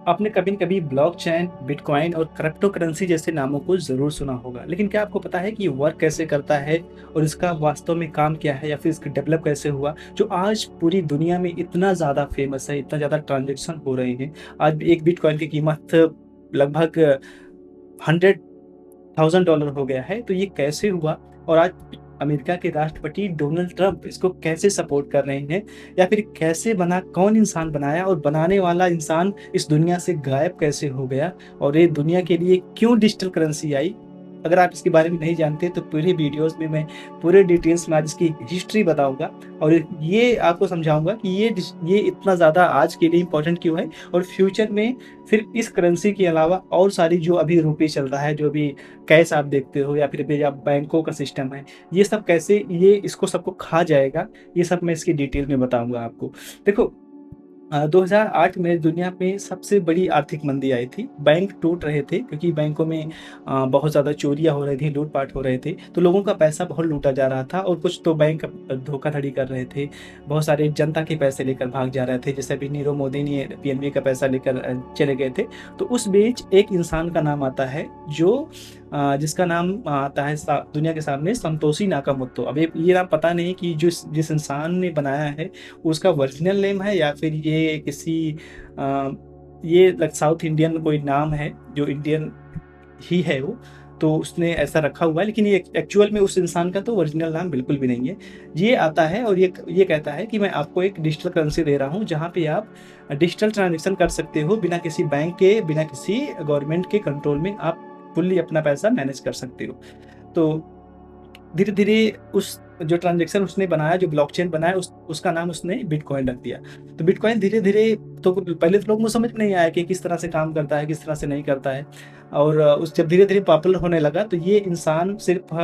आपने कभी न कभी ब्लॉकचेन, बिटकॉइन और क्रिप्टो करेंसी जैसे नामों को ज़रूर सुना होगा। लेकिन क्या आपको पता है कि ये वर्क कैसे करता है और इसका वास्तव में काम क्या है या फिर इसका डेवलप कैसे हुआ? जो आज पूरी दुनिया में इतना ज़्यादा फ़ेमस है, इतना ज़्यादा ट्रांज़ैक्शन हो रहे हैं। आज एक बिटकॉइन की कीमत लगभग $100,000 हो गया है। तो ये कैसे हुआ और आज अमेरिका के राष्ट्रपति डोनाल्ड ट्रंप इसको कैसे सपोर्ट कर रहे हैं या फिर कैसे बना, कौन इंसान बनाया और बनाने वाला इंसान इस दुनिया से गायब कैसे हो गया और ये दुनिया के लिए क्यों डिजिटल करेंसी आई? अगर आप इसके बारे में नहीं जानते तो पूरे वीडियोज़ में मैं पूरे डिटेल्स में आज इसकी हिस्ट्री बताऊँगा और ये आपको समझाऊँगा कि ये इतना ज़्यादा आज के लिए इम्पोर्टेंट क्यों है और फ्यूचर में फिर इस करेंसी के अलावा और सारी जो अभी रुपए चल रहा है, जो भी कैश आप देखते हो या फिर अभी आप बैंकों का सिस्टम है, ये सब कैसे ये इसको सबको खा जाएगा, ये सब मैं इसकी डिटेल में बताऊँगा आपको। देखो 2008 में दुनिया में सबसे बड़ी आर्थिक मंदी आई थी। बैंक टूट रहे थे क्योंकि बैंकों में बहुत ज़्यादा चोरियाँ हो रही थी, लूट-पाट हो रहे थे, तो लोगों का पैसा बहुत लूटा जा रहा था और कुछ तो बैंक धोखाधड़ी कर रहे थे। बहुत सारे जनता के पैसे लेकर भाग जा रहे थे, जैसे अभी नीरव मोदी ने पीएनबी का पैसा लेकर चले गए थे। तो उस बीच एक इंसान का नाम आता है जो जिसका नाम आता है दुनिया के सामने संतोषी नाकामोटो। अब ये नाम पता नहीं कि जिस इंसान ने बनाया है उसका ओरिजिनल नेम है या फिर ये किसी अ, ये साउथ इंडियन कोई नाम है जो इंडियन ही है वो, तो उसने ऐसा रखा हुआ है, लेकिन ये एक्चुअल में उस इंसान का तो ओरिजिनल नाम बिल्कुल भी नहीं है। ये आता है और ये कहता है कि मैं आपको एक डिजिटल करेंसी दे रहा हूँ जहाँ पे आप डिजिटल ट्रांज़ैक्शन कर सकते हो बिना किसी बैंक के, बिना किसी गवर्नमेंट के कंट्रोल में आप फुल्ली अपना पैसा मैनेज कर सकते हो। तो धीरे-धीरे उस जो ट्रांज़ैक्शन उसने बनाया, जो ब्लॉकचेन बनाया उसका नाम उसने बिटकॉइन रख दिया। तो बिटकॉइन धीरे-धीरे तो पहले तो लोगों को समझ में नहीं आया कि किस तरह से काम करता है, किस तरह से नहीं करता है। और उस जब धीरे-धीरे पॉपुलर होने लगा तो ये इंसान सिर्फ़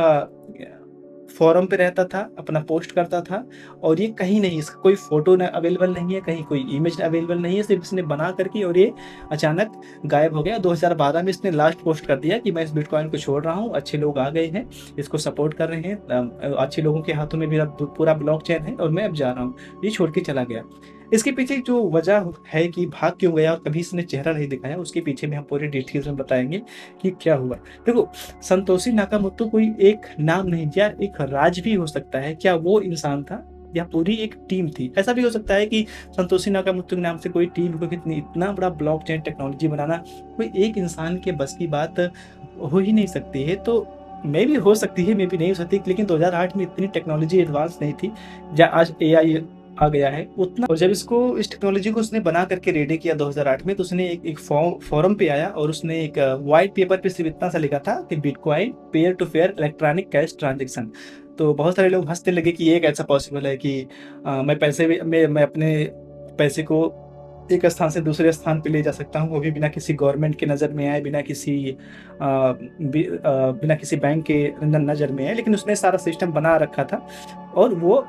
फ़ोरम पे रहता था, अपना पोस्ट करता था और ये कहीं नहीं, इसका कोई फ़ोटो न अवेलेबल नहीं है, कहीं कोई इमेज अवेलेबल नहीं है, सिर्फ़ इसने बना कर के और ये अचानक गायब हो गया। 2012 में इसने लास्ट पोस्ट कर दिया कि मैं इस बिटकॉइन को छोड़ रहा हूँ, अच्छे लोग आ गए हैं, इसको सपोर्ट कर रहे हैं, अच्छे लोगों के हाथों में मेरा पूरा ब्लॉकचेन है और मैं अब जा रहा हूँ। ये छोड़ के चला गया। इसके पीछे जो वजह है कि भाग क्यों गया और कभी इसने चेहरा नहीं दिखाया, उसके पीछे में हम पूरे डिटेल्स में बताएँगे कि क्या हुआ। देखो, संतोषी नाकामोटो कोई एक नाम नहीं या एक राज भी हो सकता है। क्या वो इंसान था या पूरी एक टीम थी? ऐसा भी हो सकता है कि संतोषी नाकामोटो के नाम से कोई टीम को इतना बड़ा ब्लॉकचेन टेक्नोलॉजी बनाना कोई एक इंसान के बस की बात हो ही नहीं सकती है। तो मे बी हो सकती है, मे बी नहीं हो सकती, लेकिन 2008 में इतनी टेक्नोलॉजी एडवांस नहीं थी। आज एआई आ गया है उतना। और जब इसको इस टेक्नोलॉजी को उसने बना करके रेडी किया 2008 में, तो उसने एक फोरम पे आया और उसने एक व्हाइट पेपर पे सिर्फ इतना सा लिखा था कि Bitcoin pair to pair electronic cash transaction. तो बहुत सारे लोग हंसने लगे कि ये कैसा पॉसिबल है कि मैं अपने पैसे को एक स्थान से दूसरे स्थान पे ले जा सकता हूँ, वो भी बिना किसी गवर्नमेंट के नज़र में आए, बिना किसी बैंक के नज़र में आए। लेकिन उसने सारा सिस्टम बना रखा था और वो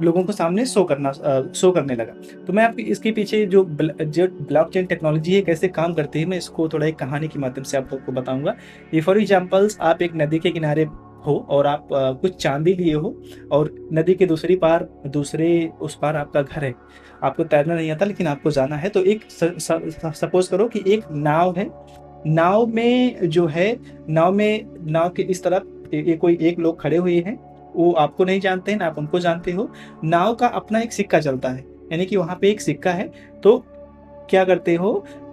लोगों को सामने शो करने लगा। तो मैं आपकी इसके पीछे जो ब्लॉकचेन टेक्नोलॉजी है, कैसे काम करती है, मैं इसको थोड़ा एक कहानी के माध्यम से आप लोग को बताऊँगा। ये फॉर एग्ज़ाम्पल्स, आप एक नदी के किनारे हो और आप कुछ चाँदी लिए हो और नदी के दूसरे उस पार आपका घर है। आपको तैरना नहीं आता लेकिन आपको जाना है, तो एक सपोज़ करो कि एक नाव है। नाव में जो है, नाव के इस तरफ कोई एक लोग खड़े हुए हैं। वो आपको नहीं जानते हैं, ना आप उनको जानते हो। नाव का अपना एक सिक्का चलता है, यानी कि वहाँ पे एक सिक्का है। तो क्या करते हो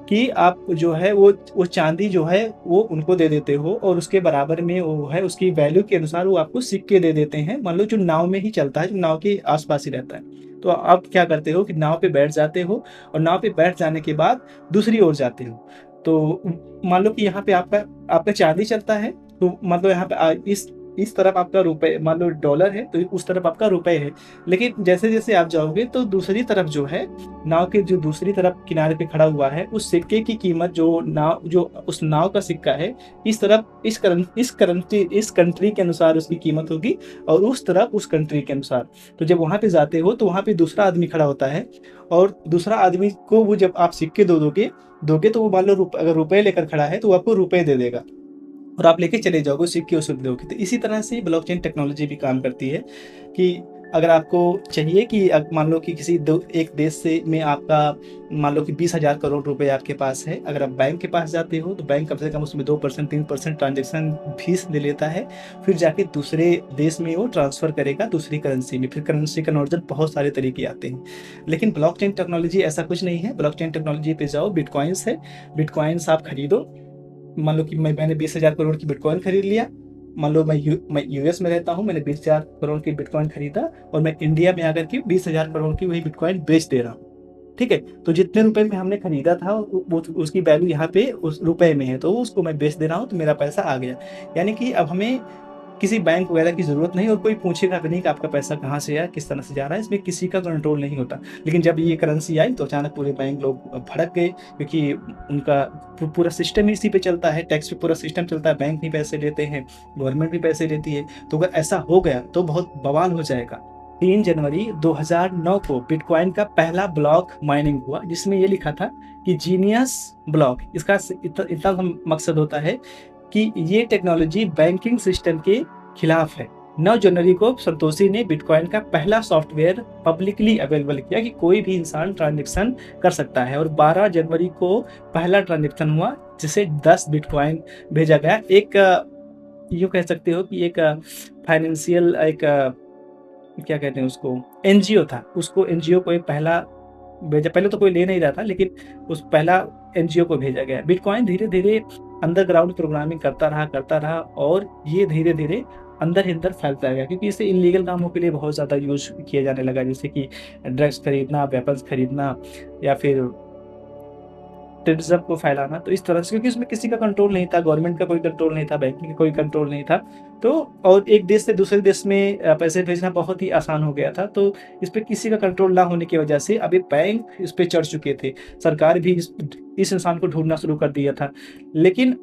कि आप जो है वो चाँदी जो है वो उनको दे देते हो और उसके बराबर में वो है, उसकी वैल्यू के अनुसार वो आपको सिक्के दे देते हैं। मान लो जो नाव में ही चलता है, जो नाव के आस-पास ही रहता है। तो आप क्या करते हो कि नाव पे बैठ जाते हो और नाव पे बैठ जाने के बाद दूसरी ओर जाते हो। तो मान लो कि यहाँ पे आपका आपका चाँदी चलता है, तो मतलब यहाँ पे इस तरफ आपका रुपए, मान लो डॉलर है, तो उस तरफ आपका रुपए है। लेकिन जैसे-जैसे आप जाओगे तो दूसरी तरफ जो है, नाव के जो दूसरी तरफ किनारे पे खड़ा हुआ है, उस सिक्के की कीमत जो उस नाव का सिक्का है, इस तरफ इस कंट्री के अनुसार उसकी कीमत होगी और उस तरफ उस कंट्री के अनुसार। तो जब वहाँ पे जाते हो तो वहाँ पे दूसरा आदमी खड़ा होता है और दूसरा आदमी को वो जब आप सिक्के दोगे दोगे तो वो मान लो अगर रुपए लेकर खड़ा है तो वो आपको रुपए दे देगा और आप लेके चले जाओगे, सिक्के उसे दोगे। तो इसी तरह से ब्लॉकचेन टेक्नोलॉजी भी काम करती है कि अगर आपको चाहिए कि मान लो कि किसी एक देश से में आपका मान लो कि 20,000 करोड़ रुपए आपके पास है। अगर आप बैंक के पास जाते हो तो बैंक कम से कम उसमें 2% 3% ट्रांजैक्शन फीस ले लेता है। फिर जाके दूसरे देश में वो ट्रांसफ़र करेगा दूसरी करेंसी में। फिर करेंसी कन्वर्जन बहुत सारे तरीके आते हैं। लेकिन ब्लॉकचेन टेक्नोलॉजी ऐसा कुछ नहीं है। ब्लॉकचेन टेक्नोलॉजी पे जाओ, बिटकॉइंस है, बिटकॉइंस आप खरीदो। मान लो कि मैंने 20,000 करोड़ की बिटकॉइन खरीद लिया। मान लो मैं यूएस में रहता हूँ, मैंने 20,000 करोड़ की बिटकॉइन खरीदा और मैं इंडिया में आकर के 20,000 करोड़ की वही बिटकॉइन बेच दे रहा हूँ। ठीक है? तो जितने रुपए में हमने खरीदा था वो उसकी वैल्यू यहाँ पे उस रुपए में है, तो उसको मैं बेच दे रहा हूँ, तो मेरा पैसा आ गया। यानी कि अब हमें किसी बैंक वगैरह की ज़रूरत नहीं और कोई पूछेगा भी नहीं कि आपका पैसा कहाँ से आया, किस तरह से जा रहा है, इसमें किसी का कंट्रोल नहीं होता। लेकिन जब ये करेंसी आई तो अचानक पूरे बैंक लोग भड़क गए, क्योंकि उनका पूरा सिस्टम ही इसी पे चलता है, टैक्स पे पूरा सिस्टम चलता है, बैंक भी पैसे लेते हैं, गवर्नमेंट भी पैसे लेती है। तो अगर ऐसा हो गया तो बहुत बवाल हो जाएगा। 3 जनवरी 2009 को बिटकॉइन का पहला ब्लॉक माइनिंग हुआ, जिसमें ये लिखा था कि जीनियस ब्लॉक। इसका इतना मकसद होता है कि ये टेक्नोलॉजी बैंकिंग सिस्टम के खिलाफ है। 9 जनवरी को संतोषी ने बिटकॉइन का पहला सॉफ्टवेयर पब्लिकली अवेलेबल किया कि कोई भी इंसान ट्रांजैक्शन कर सकता है, और 12 जनवरी को पहला ट्रांजैक्शन हुआ जिसे 10 बिटकॉइन भेजा गया। एक यूँ कह सकते हो कि एक फाइनेंशियल एक क्या कहते हैं उसको, एनजीओ था। उसको एनजीओ को एक पहला भेजा। पहले तो कोई ले नहीं रहा था, लेकिन उस पहला एनजीओ को भेजा गया। बिटकॉइन धीरे-धीरे अंडरग्राउंड प्रोग्रामिंग करता रहा और ये धीरे-धीरे अंदर ही अंदर फैलता गया, क्योंकि इसे इल्लीगल कामों के लिए बहुत ज़्यादा यूज़ किया जाने लगा, जैसे कि ड्रग्स खरीदना, वेपन्स खरीदना या फिर टेररिज्म को फैलाना। तो इस तरह से, क्योंकि उसमें किसी का कंट्रोल नहीं था, गवर्नमेंट का कोई कंट्रोल नहीं था, बैंकिंग का कोई कंट्रोल नहीं था। तो और एक देश से दूसरे देश में पैसे भेजना बहुत ही आसान हो गया था। तो इस पे किसी का कंट्रोल ना होने की वजह से अभी बैंक इस पे चढ़ चुके थे। सरकार भी इस इंसान को ढूँढना शुरू कर दिया था। लेकिन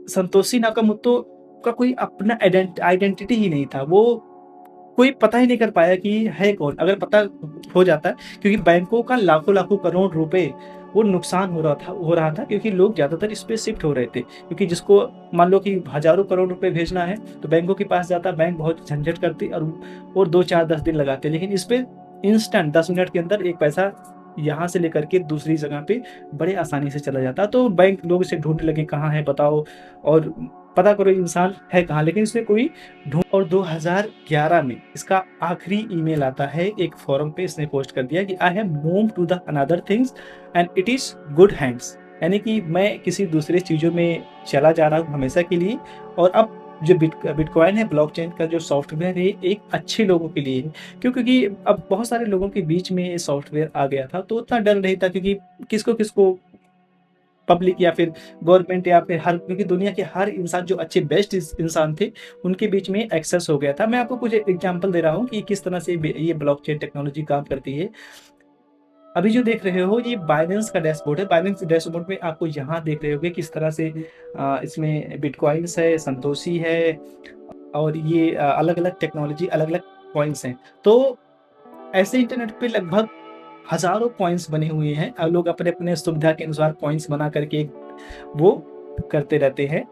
संतोषी नाकामोटो का कोई अपना आइडेंटिटी ही नहीं था। वो कोई पता ही नहीं कर पाया कि है कौन। अगर पता हो जाता, क्योंकि बैंकों का लाखों-लाखों करोड़ रुपए वो नुकसान हो रहा था, क्योंकि लोग ज़्यादातर इस पे शिफ्ट हो रहे थे। क्योंकि जिसको मान लो कि हज़ारों करोड़ रुपए भेजना है, तो बैंकों के पास जाता, बैंक बहुत झंझट करती और 2, 4, 10 दिन लगाते। लेकिन इस पे इंस्टेंट 10 मिनट के अंदर एक पैसा यहाँ से लेकर के दूसरी जगह पे बड़े आसानी से चला जाता। तो बैंक लोग इसे ढूँढने लगे, कहाँ है बताओ, और पता करो इंसान है कहाँ, लेकिन इसे कोई ढूँढ। और 2011 में इसका आखिरी ईमेल आता है। एक फोरम पे इसने पोस्ट कर दिया कि I have moved to the another things and it is good hands. यानी कि मैं किसी दूसरे चीज़ों में चला जा रहा हूँ हमेशा के लिए, और अब जो बिटकॉइन है, ब्लॉकचेन का जो सॉफ्टवेयर है, एक अच्छे लोगों के लिए है। क्योंकि अब बहुत सारे लोगों के बीच में ये सॉफ्टवेयर आ गया था, तो उतना डर नहीं था, क्योंकि किसको पब्लिक या फिर गवर्नमेंट या फिर क्योंकि दुनिया के हर इंसान जो अच्छे बेस्ट इंसान थे, उनके बीच में एक्सेस हो गया था। मैं आपको कुछ एग्जांपल दे रहा हूँ कि किस तरह से ये ब्लॉकचेन टेक्नोलॉजी काम करती है। अभी जो देख रहे हो ये बाइनेंस का डैशबोर्ड है। बाइनेंस डैशबोर्ड में आपको यहाँ देख रहे होगे किस तरह से इसमें बिटकॉइंस है, संतोषी है, और ये अलग-अलग टेक्नोलॉजी, अलग-अलग कॉइन्स हैं। तो ऐसे इंटरनेट पे लगभग हज़ारों कॉइन्स बने हुए हैं। लोग अपने-अपने सुविधा के अनुसार कॉइन्स बना करके वो करते रहते हैं।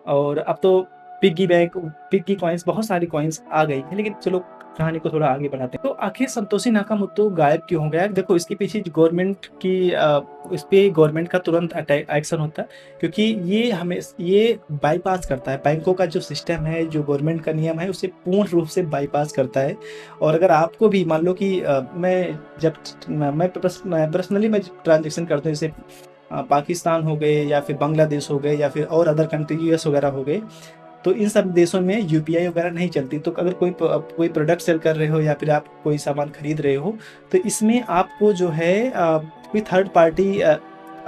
और अब तो पिग्गी कॉइन्स, बहुत सारी कॉइन्स आ गई हैं। लेकिन चलो कहानी को थोड़ा आगे बढ़ाते हैं। तो आखिर संतोषी नाकामोटो गायब क्यों हो गया? देखो, इसके पीछे गवर्नमेंट की इस पे गवर्नमेंट का तुरंत एक्शन होता है, क्योंकि ये बाईपास करता है। बैंकों का जो सिस्टम है, जो गवर्नमेंट का नियम है, उसे पूर्ण रूप से बाईपास करता है। और अगर आपको भी मान लो कि मैं पर्सनली ट्रांज़ैक्शन करता हूँ, जैसे पाकिस्तान हो गए या फिर बांग्लादेश हो गए या फिर और अदर कंट्री यूएस वगैरह हो गए, तो इन सब देशों में यूपीआई वगैरह नहीं चलती। तो अगर कोई प्रोडक्ट सेल कर रहे हो या फिर आप कोई सामान खरीद रहे हो, तो इसमें आपको जो है कोई थर्ड पार्टी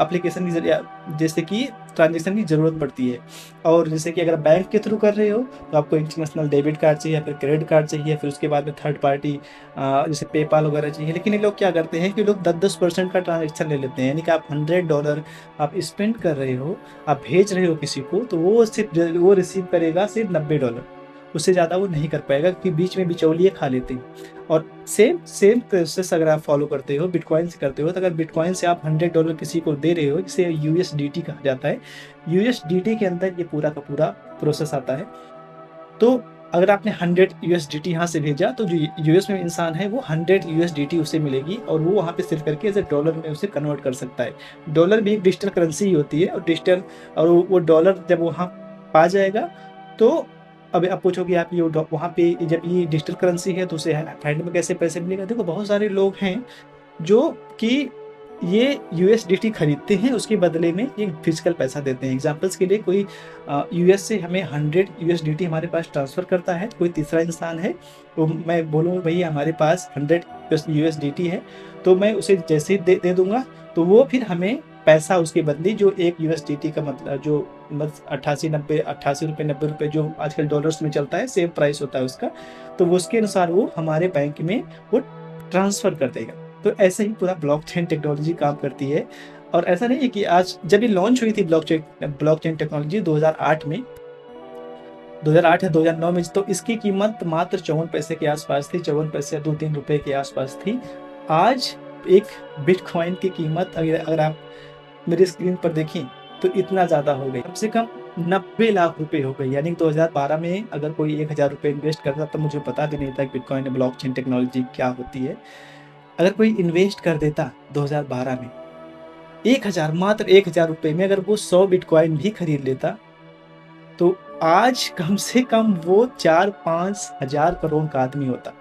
एप्लीकेशन की ज़रिए, जैसे कि ट्रांज़ैक्शन की ज़रूरत पड़ती है। और जैसे कि अगर बैंक के थ्रू कर रहे हो, तो आपको इंटरनेशनल डेबिट कार्ड चाहिए या फिर क्रेडिट कार्ड चाहिए, फिर उसके बाद में थर्ड पार्टी जैसे पेपाल वगैरह चाहिए। लेकिन ये लोग क्या करते हैं कि लोग 10% का ट्रांज़ैक्शन ले लेते हैं। यानी कि आप $100 आप स्पेंड कर रहे हो, आप भेज रहे हो किसी को, तो वो रिसीव करेगा सिर्फ $90। उससे ज़्यादा वो नहीं कर पाएगा, क्योंकि बीच में बिचौलिए खा लेते हैं। और सेम प्रोसेस अगर आप फॉलो करते हो, बिटकॉइन से करते हो, तो अगर बिटकॉइन से आप $100 किसी को दे रहे हो, जिसे यूएसडीटी कहा जाता है, यूएसडीटी के अंदर ये पूरा का पूरा प्रोसेस आता है। तो अगर आपने 100 यूएसडीटी यहाँ से भेजा तो जो यूएस में इंसान है वो 100 यूएसडीटी उसे मिलेगी और वो वहाँ पे सेल करके एज ए डॉलर में उसे कन्वर्ट कर सकता है। डॉलर भी एक डिजिटल करेंसी ही होती है और डिजिटल और वो डॉलर जब वहाँ पा जाएगा तो अब आप पूछोगे आप ये वहाँ पे जब ये डिजिटल करेंसी है तो उसे हैंड में कैसे पैसे मिलेगा? देखो बहुत सारे लोग हैं जो कि ये यूएसडीटी खरीदते हैं, उसके बदले में ये फिजिकल पैसा देते हैं। एग्जांपल्स के लिए कोई यूएस से हमें 100 यूएसडीटी हमारे पास ट्रांसफ़र करता है, कोई तीसरा इंसान है, तो मैं बोलूँगा भई हमारे पास 100 यूएसडीटी है, तो मैं उसे जैसे ही दे दूँगा, तो वो फिर हमें पैसा उसके बदले जो 1 यूएसडीटी का मतलब जो बस 88-90 ₹88 ₹90 जो आजकल डॉलर्स में चलता है, सेम प्राइस होता है उसका, तो वो उसके अनुसार वो हमारे बैंक में वो ट्रांसफ़र कर देगा। तो ऐसे ही पूरा ब्लॉकचेन टेक्नोलॉजी काम करती है और ऐसा नहीं है कि आज जब ये लॉन्च हुई थी ब्लॉकचेन टेक्नोलॉजी 2008 में 2008 या 2009 में, तो इसकी कीमत मात्र 54 पैसे के आसपास थी, 54 पैसे या 2-3 रुपए के आसपास थी। आज एक बिटकॉइन की कीमत अगर आप मेरी स्क्रीन पर देखें तो इतना ज़्यादा हो गई, कम से कम 90 लाख रुपए हो गई। यानी कि 2012 में अगर कोई 1000 रुपए इन्वेस्ट करता तो मुझे पता भी नहीं था कि बिटकॉइन या ब्लॉकचेन टेक्नोलॉजी क्या होती है। अगर कोई इन्वेस्ट कर देता 2012 में 1000 मात्र 1000 रुपए में अगर वो 100 बिटकॉइन भी खरीद लेता, तो आज कम से कम वो 4-5 हज़ार करोड़ का आदमी होता।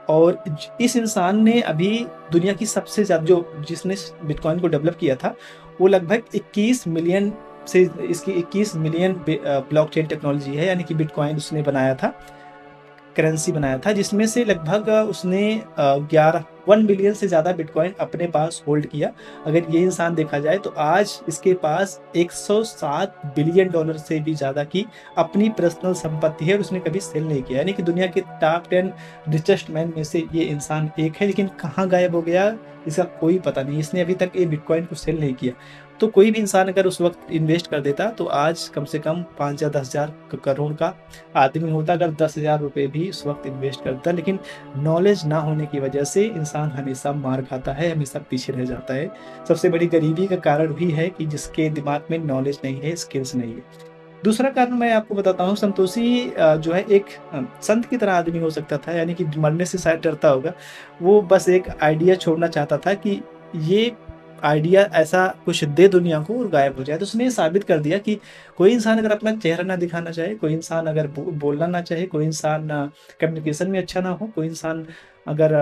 और इस इंसान ने अभी दुनिया की सबसे ज़्यादा जो जिसने बिटकॉइन को डेवलप किया था, वो लगभग 21 मिलियन से इसकी 21 मिलियन ब्लॉकचेन टेक्नोलॉजी है, यानी कि बिटकॉइन उसने बनाया था, करेंसी बनाया था, जिसमें से लगभग उसने 1 मिलियन से ज़्यादा बिटकॉइन अपने पास होल्ड किया। अगर ये इंसान देखा जाए तो आज इसके पास 107 बिलियन डॉलर से भी ज़्यादा की अपनी पर्सनल संपत्ति है और उसने कभी सेल नहीं किया। यानी कि दुनिया के टॉप 10 रिचेस्ट मैन में से ये इंसान एक है, लेकिन कहाँ गायब हो गया इसका कोई पता नहीं। इसने अभी तक ये बिटकॉइन को सेल नहीं किया। तो कोई भी इंसान अगर उस वक्त इन्वेस्ट कर देता तो आज कम से कम 5 या 10 हज़ार करोड़ का आदमी होता अगर 10,000 रुपए भी उस वक्त इन्वेस्ट करता। लेकिन नॉलेज ना होने की वजह से इंसान हमेशा मार खाता है, हमेशा पीछे रह जाता है। सबसे बड़ी गरीबी का कारण भी है कि जिसके दिमाग में नॉलेज नहीं है, स्किल्स नहीं है। दूसरा कारण मैं आपको बताता हूँ, संतोषी जो है एक संत की तरह आदमी हो सकता था, यानी कि मरने से शायद डरता होगा। वो बस एक आइडिया छोड़ना चाहता था कि ये आइडिया ऐसा कुछ दे दुनिया को और गायब हो जाए। तो उसने ये साबित कर दिया कि कोई इंसान अगर अपना चेहरा ना दिखाना चाहे, कोई इंसान अगर बोलना ना चाहे, कोई इंसान कम्युनिकेशन में अच्छा ना हो, कोई इंसान अगर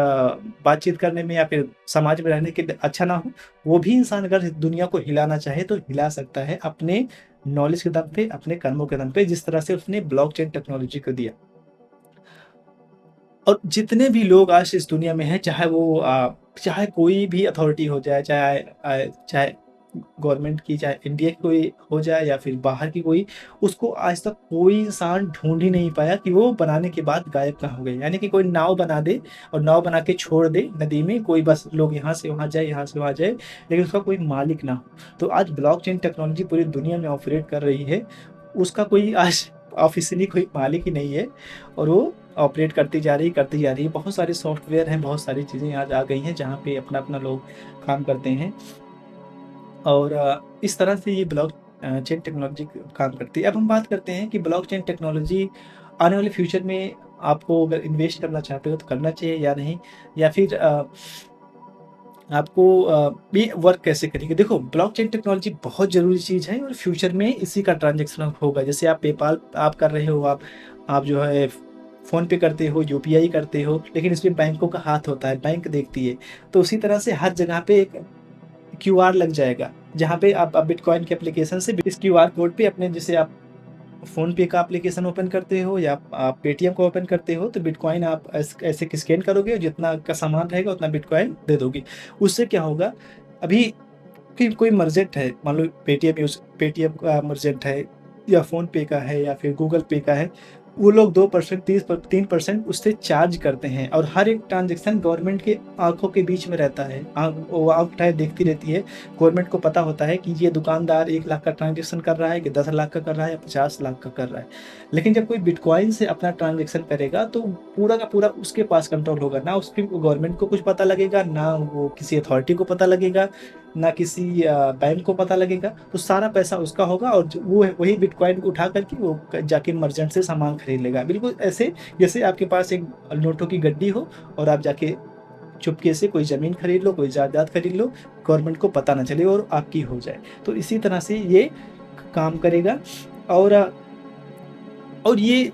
बातचीत करने में या फिर समाज में रहने के लिए अच्छा ना हो, वो भी इंसान अगर दुनिया को हिलाना चाहे तो हिला सकता है अपने नॉलेज के दम पे, अपने कर्मों के दम पे, जिस तरह से उसने ब्लॉकचेन टेक्नोलॉजी को दिया। और जितने भी लोग आज इस दुनिया में हैं, चाहे कोई भी अथॉरिटी हो जाए, चाहे गवर्नमेंट की, चाहे इंडिया की कोई हो जाए या फिर बाहर की कोई, उसको आज तक कोई इंसान ढूँढ ही नहीं पाया कि वो बनाने के बाद गायब कहाँ हो गए। यानी कि कोई नाव बना दे और नाव बना के छोड़ दे नदी में, कोई बस लोग यहाँ से वहाँ जाए, यहाँ से वहाँ जाए, लेकिन उसका कोई मालिक ना हो। तो आज ब्लॉकचेन टेक्नोलॉजी पूरी दुनिया में ऑपरेट कर रही है, उसका कोई आज ऑफ़िशियली कोई मालिक ही नहीं है और वो ऑपरेट करती जा रही है। बहुत सारे सॉफ्टवेयर हैं, बहुत सारी चीज़ें आज आ गई हैं, जहाँ पे अपना-अपना लोग काम करते हैं और इस तरह से ये चेन टेक्नोलॉजी काम करती है। अब हम बात करते हैं कि ब्लॉकचेन टेक्नोलॉजी आने वाले फ्यूचर में आपको अगर इन्वेस्ट करना चाहते हो तो करना चाहिए या नहीं? या फिर आपको ये वर्क कैसे करेगी? देखो, ब्लॉकचेन टेक्नोलॉजी बहुत ज़रूरी चीज़ है और फ्यूचर में इसी का ट्रांज़ैक्शन होगा। जैसे आप पेपाल आप कर रहे हो, आप जो है फ़ोन पे करते हो, यूपीआई करते हो, लेकिन इसमें बैंकों का हाथ होता है, बैंक देखती है। तो उसी तरह से हर जगह पे एक क्यूआर लग जाएगा, जहाँ पे आप बिटकॉइन के एप्लीकेशन से इस क्यूआर कोड पे अपने, जैसे आप फ़ोन पे का एप्लीकेशन ओपन करते हो या आप पेटीएम को ओपन करते हो, तो बिटकॉइन आप ऐसे स्कैन करोगे और जितना का सामान रहेगा उतना बिटकॉइन दे दोगे। उससे क्या होगा, अभी कोई मर्चेंट है, मान लो पेटीएम का मर्चेंट है या फ़ोन पे का है या फिर गूगल पे का है, वो लोग 2% 3% उससे चार्ज करते हैं और हर एक ट्रांज़ैक्शन गवर्नमेंट के आँखों के बीच में रहता है। वो आँख उठाए देखती रहती है। गवर्नमेंट को पता होता है कि ये दुकानदार 1 लाख का ट्रांज़ैक्शन कर रहा है, कि 10 लाख का कर रहा है या 50 लाख का कर रहा है। लेकिन जब कोई बिटकॉइन से अपना ट्रांज़ैक्शन करेगा तो पूरा का पूरा उसके पास कंट्रोल होगा। ना उसकी गवर्नमेंट को कुछ पता लगेगा, ना वो किसी अथॉरिटी को पता लगेगा। ना किसी बैंक को पता लगेगा, तो सारा पैसा उसका होगा और वो वही बिटकॉइन उठा करके वो जाके मर्चेंट से सामान खरीद लेगा। बिल्कुल ऐसे जैसे आपके पास एक नोटों की गड्डी हो और आप जाके चुपके से कोई ज़मीन खरीद लो, कोई जायदाद खरीद लो, गवर्नमेंट को पता ना चले और आपकी हो जाए। तो इसी तरह से ये काम करेगा। और और ये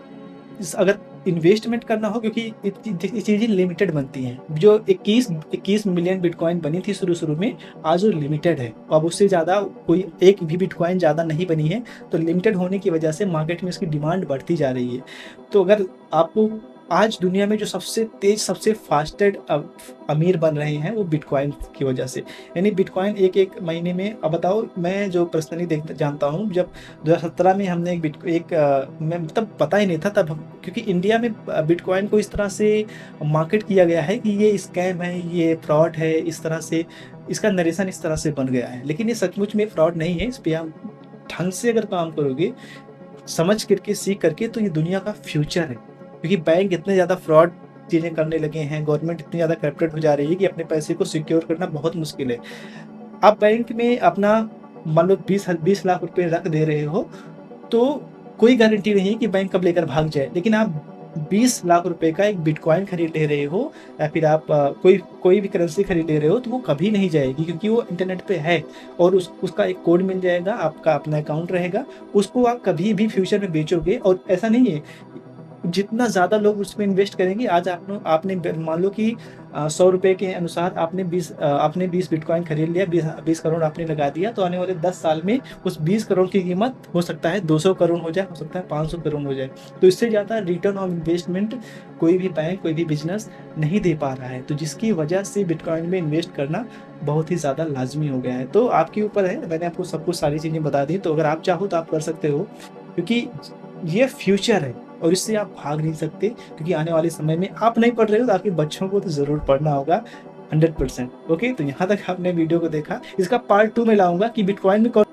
अगर इन्वेस्टमेंट करना हो, क्योंकि ये चीज़ें लिमिटेड बनती हैं। जो 21 मिलियन बिटकॉइन बनी थी शुरू-शुरू में, आज वो लिमिटेड है। अब उससे ज़्यादा कोई एक भी बिटकॉइन ज़्यादा नहीं बनी है, तो लिमिटेड होने की वजह से मार्केट में इसकी डिमांड बढ़ती जा रही है। तो अगर आपको आज दुनिया में जो सबसे तेज़, सबसे फास्टेस्ट अमीर बन रहे हैं, वो बिटकॉइन की वजह से। यानी बिटकॉइन एक-एक महीने में, अब बताओ, मैं जो पर्सनली जानता हूँ, जब 2017 में हमने मैं मतलब पता ही नहीं था तब क्योंकि इंडिया में बिटकॉइन को इस तरह से मार्केट किया गया है कि ये स्कैम है, ये फ्रॉड है, इस तरह से इसका नरेशन इस तरह से बन गया है। लेकिन ये सचमुच में फ्रॉड नहीं है। इस पे आप ढंग से अगर काम करोगे, समझ करके, सीख करके, तो ये दुनिया का फ्यूचर है। क्योंकि बैंक इतने ज़्यादा फ्रॉड चीज़ें करने लगे हैं, गवर्नमेंट इतनी ज़्यादा करप्टेड हो जा रही है कि अपने पैसे को सिक्योर करना बहुत मुश्किल है। आप बैंक में अपना मान लो 20 लाख रुपए रख दे रहे हो, तो कोई गारंटी नहीं है कि बैंक कब लेकर भाग जाए। लेकिन आप 20 लाख रुपए का एक बिटकॉइन खरीद ले रहे हो या फिर आप कोई भी करेंसी खरीद ले रहे हो, तो वो कभी नहीं जाएगी, क्योंकि वो इंटरनेट पे है और उसका एक कोड मिल जाएगा, आपका अपना अकाउंट रहेगा, उसको आप कभी भी फ्यूचर में बेचोगे। और ऐसा नहीं है, जितना ज़्यादा लोग उसमें इन्वेस्ट करेंगे, आज आपने मान लो कि 100 रुपए के अनुसार आपने 20 बिटकॉइन खरीद लिया, 20 करोड़ आपने लगा दिया, तो आने वाले 10 साल में उस 20 करोड़ की कीमत हो सकता है 200 करोड़ हो जाए, हो सकता है 500 करोड़ हो जाए। तो इससे ज़्यादा रिटर्न ऑन इन्वेस्टमेंट कोई भी बैंक, कोई भी बिज़नेस नहीं दे पा रहा है। तो जिसकी वजह से बिटकॉइन में इन्वेस्ट करना बहुत ही ज़्यादा लाज़मी हो गया है। तो आपके ऊपर है, मैंने आपको सब कुछ सारी चीज़ें बता दी, तो अगर आप चाहो तो आप कर सकते हो, क्योंकि ये फ्यूचर है और इससे आप भाग नहीं सकते। क्योंकि आने वाले समय में आप नहीं पढ़ रहे हो, तो आपके बच्चों को तो ज़रूर पढ़ना होगा 100%। ओके, तो यहाँ तक आपने वीडियो को देखा। इसका पार्ट 2 में लाऊँगा कि बिटकॉइन में कौन